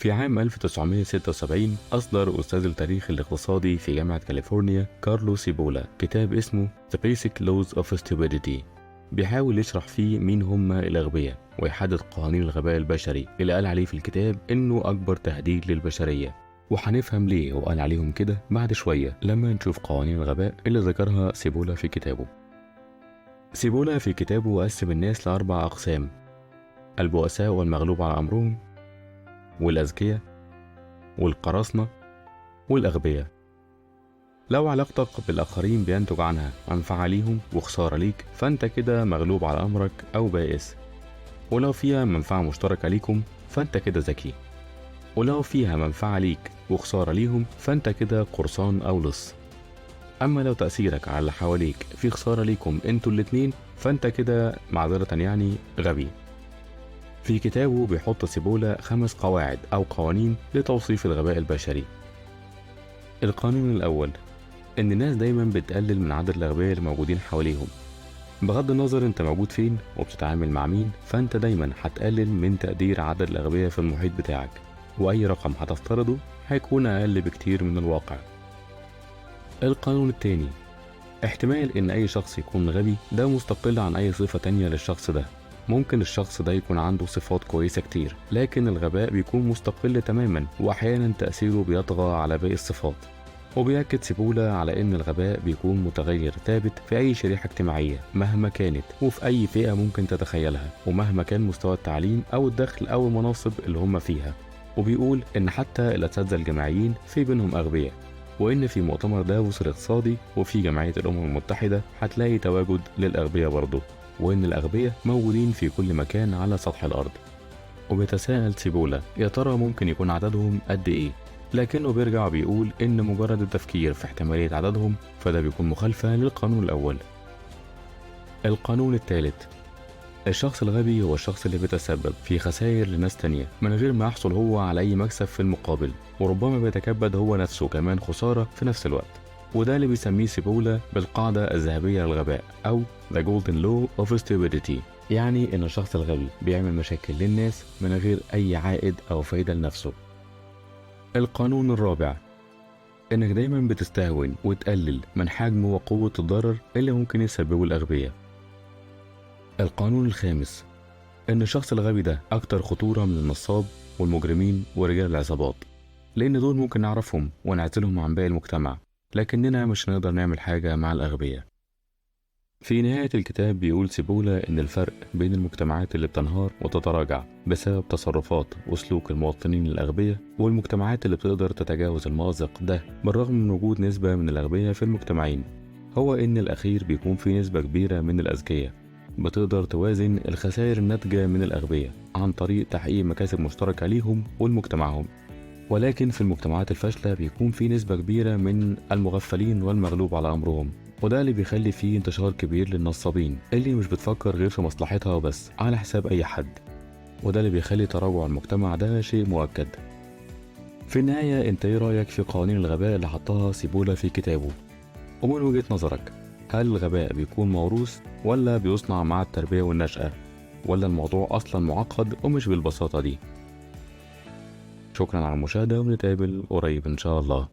في عام 1976 أصدر أستاذ التاريخ الاقتصادي في جامعة كاليفورنيا كارلو سيبولا كتاب اسمه The Basic Laws of Stupidity، بيحاول يشرح فيه مين هم الأغبياء ويحدد قوانين الغباء البشري اللي قال عليه في الكتاب إنه أكبر تهديد للبشرية. وهنفهم ليه هو قال عليهم كده بعد شوية لما نشوف قوانين الغباء اللي ذكرها سيبولا في كتابه. سيبولا في كتابه قسم الناس لأربع أقسام: البؤساء والمغلوب على أمرهم، والأذكياء، والقراصنة، والأغبياء. لو علاقتك بالآخرين بينتج عنها منفعة ليهم وخسارة ليك فأنت كده مغلوب على أمرك أو بائس، ولو فيها منفعة مشتركة ليكم فأنت كده ذكي، ولو فيها منفعة ليك وخسارة ليهم فأنت كده قرصان أو لص. أما لو تأثيرك على اللي حواليك في خسارة ليكم انتوا الاتنين فأنت كده معذرة يعني غبي. في كتابه بيحط سيبولا 5 قواعد أو قوانين لتوصيف الغباء البشري. القانون الأول: إن الناس دايما بتقلل من عدد الأغبياء الموجودين حواليهم. بغض النظر انت موجود فين وبتتعامل مع مين فانت دايما هتقلل من تقدير عدد الأغبياء في المحيط بتاعك، وأي رقم هتفترضه هيكون أقل بكتير من الواقع. القانون التاني: احتمال إن أي شخص يكون غبي ده مستقل عن أي صفة تانية للشخص ده. ممكن الشخص ده يكون عنده صفات كويسة كتير، لكن الغباء بيكون مستقل تماما وأحيانا تأثيره بيطغى على باقي الصفات. وبيأكد سيبولا على إن الغباء بيكون متغير ثابت في أي شريحة اجتماعية مهما كانت وفي أي فئة ممكن تتخيلها، ومهما كان مستوى التعليم أو الدخل أو المناصب اللي هم فيها. وبيقول إن حتى الأساتذة الجامعيين في بينهم أغبياء، وإن في مؤتمر دافوس الاقتصادي وفي جمعية الأمم المتحدة هتلاقي تواجد للأغبياء برضه، وإن الأغبياء موجودين في كل مكان على سطح الأرض. وبيتساءل سيبولا يا ترى ممكن يكون عددهم قد إيه؟ لكنه بيرجع بيقول إن مجرد التفكير في احتمالية عددهم فده بيكون مخالفة للقانون الأول. القانون الثالث: الشخص الغبي هو الشخص اللي بيتسبب في خسائر لناس تانية من غير ما يحصل هو على أي مكسب في المقابل، وربما بيتكبد هو نفسه كمان خسارة في نفس الوقت. وده اللي بيسميه سيبولا بالقاعدة الذهبية للغباء أو The Golden Law of Stupidity، يعني إن الشخص الغبي بيعمل مشاكل للناس من غير أي عائد أو فايدة لنفسه. القانون الرابع: إنك دايما بتستهون وتقلل من حجم وقوة الضرر اللي ممكن يسببه الأغبياء. القانون الخامس: إن الشخص الغبي ده أكتر خطورة من النصاب والمجرمين ورجال العصابات، لأن دول ممكن نعرفهم ونعزلهم عن باقي المجتمع، لكننا مش هنقدر نعمل حاجة مع الأغبياء. في نهاية الكتاب بيقول سيبولا إن الفرق بين المجتمعات اللي بتنهار وتتراجع بسبب تصرفات وسلوك المواطنين الأغبياء والمجتمعات اللي بتقدر تتجاوز المأزق ده بالرغم من وجود نسبة من الأغبياء في المجتمعين، هو إن الأخير بيكون في نسبة كبيرة من الأذكياء بتقدر توازن الخسائر الناتجة من الأغبياء عن طريق تحقيق مكاسب مشتركة ليهم ولمجتمعهم. ولكن في المجتمعات الفاشلة بيكون في نسبة كبيرة من المغفلين والمغلوب على أمرهم، وده اللي بيخلي فيه انتشار كبير للنصابين اللي مش بتفكر غير في مصلحتها وبس على حساب أي حد، وده اللي بيخلي تراجع المجتمع ده شيء مؤكد. في النهاية انت ايه رأيك في قوانين الغباء اللي حطها سيبولا في كتابه؟ ومن وجهة نظرك هل الغباء بيكون موروث ولا بيصنع مع التربية والنشأة، ولا الموضوع أصلا معقد ومش بالبساطة دي؟ شكرا على المشاهدة ونتقابل قريب إن شاء الله.